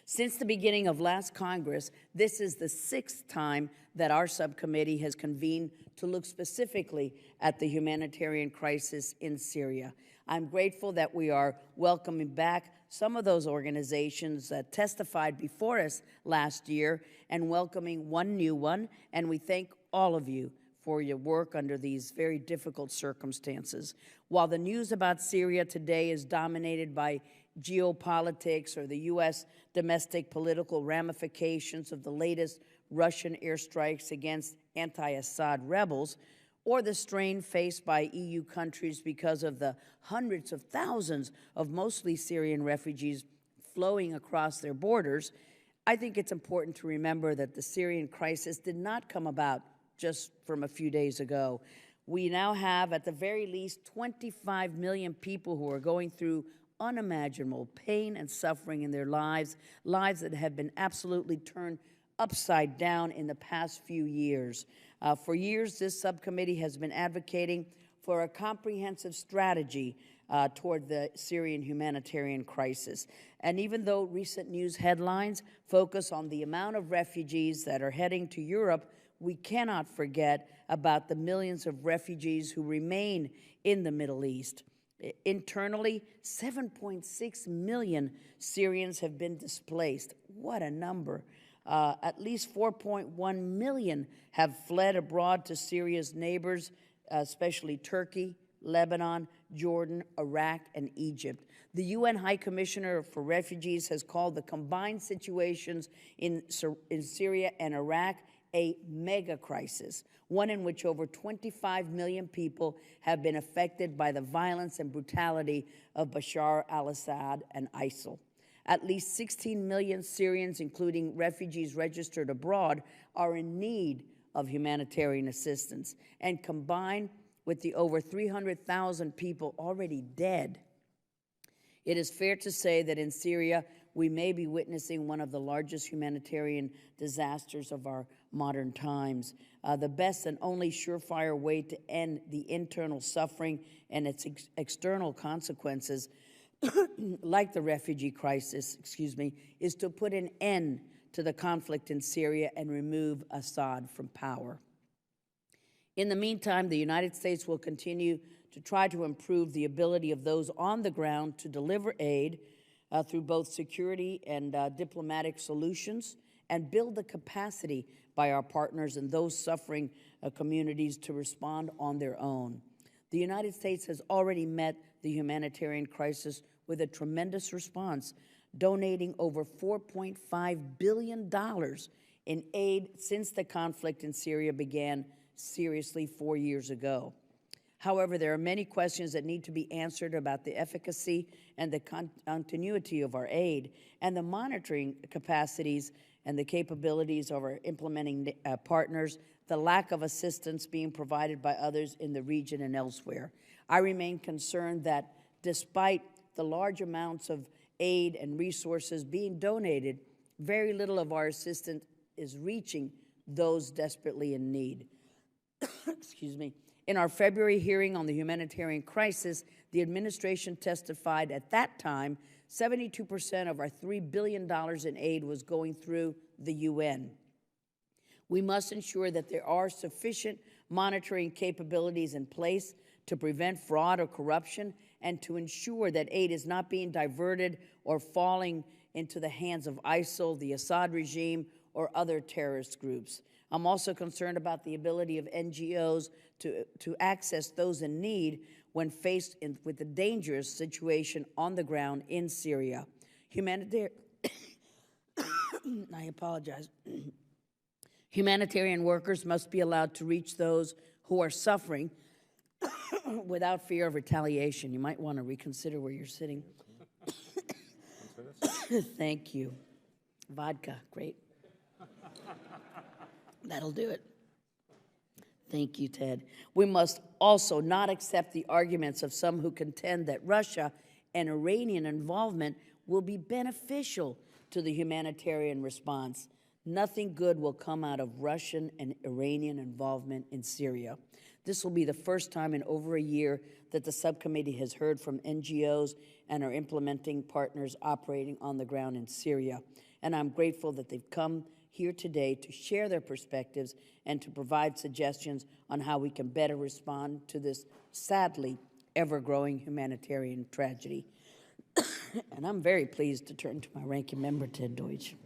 Since the beginning of last Congress, this is the 6th time that our subcommittee has convened to look specifically at the humanitarian crisis in Syria. I'm grateful that we are welcoming back some of those organizations that testified before us last year and welcoming one new one, and we thank all of you for your work under these very difficult circumstances. While the news about Syria today is dominated by geopolitics or the U.S. domestic political ramifications of the latest Russian airstrikes against anti-Assad rebels, or the strain faced by EU countries because of the hundreds of thousands of mostly Syrian refugees flowing across their borders, I think it's important to remember that the Syrian crisis did not come about just from a few days ago. We now have, at the very least, 25 million people who are going through unimaginable pain and suffering in their lives that have been absolutely turned upside down in the past few years. For years, this subcommittee has been advocating for a comprehensive strategy toward the Syrian humanitarian crisis. And even though recent news headlines focus on the amount of refugees that are heading to Europe, we cannot forget about the millions of refugees who remain in the Middle East. Internally, 7.6 million Syrians have been displaced. What a number. At least 4.1 million have fled abroad to Syria's neighbors, especially Turkey, Lebanon, Jordan, Iraq, and Egypt. The UN High Commissioner for Refugees has called the combined situations in Syria and Iraq a mega crisis, one in which over 25 million people have been affected by the violence and brutality of Bashar al-Assad and ISIL. At least 16 million Syrians, including refugees registered abroad, are in need of humanitarian assistance. And combined with the over 300,000 people already dead, it is fair to say that in Syria, we may be witnessing one of the largest humanitarian disasters of our modern times. The best and only surefire way to end the internal suffering and its external consequences like the refugee crisis, is to put an end to the conflict in Syria and remove Assad from power. In the meantime, the United States will continue to try to improve the ability of those on the ground to deliver aid through both security and diplomatic solutions, and build the capacity by our partners and those suffering communities to respond on their own. The United States has already met the humanitarian crisis with a tremendous response, donating over $4.5 billion in aid since the conflict in Syria began seriously 4 years ago. However, there are many questions that need to be answered about the efficacy and the continuity of our aid, and the monitoring capacities and the capabilities of our implementing partners, the lack of assistance being provided by others in the region and elsewhere. I remain concerned that despite the large amounts of aid and resources being donated, very little of our assistance is reaching those desperately in need. Excuse me. In our February hearing on the humanitarian crisis, the administration testified at that time 72% of our $3 billion in aid was going through the UN. We must ensure that there are sufficient monitoring capabilities in place to prevent fraud or corruption, and to ensure that aid is not being diverted or falling into the hands of ISIL, the Assad regime, or other terrorist groups. I'm also concerned about the ability of NGOs to access those in need when faced with the dangerous situation on the ground in Syria. I apologize. Humanitarian workers must be allowed to reach those who are suffering without fear of retaliation. You might want to reconsider where you're sitting. Thank you. Vodka, great. That'll do it. Thank you, Ted. We must also not accept the arguments of some who contend that Russia and Iranian involvement will be beneficial to the humanitarian response. Nothing good will come out of Russian and Iranian involvement in Syria. This will be the first time in over a year that the subcommittee has heard from NGOs and our implementing partners operating on the ground in Syria. and I'm grateful that they've come here today to share their perspectives and to provide suggestions on how we can better respond to this sadly ever-growing humanitarian tragedy. And I'm very pleased to turn to my ranking member, Ted Deutsch.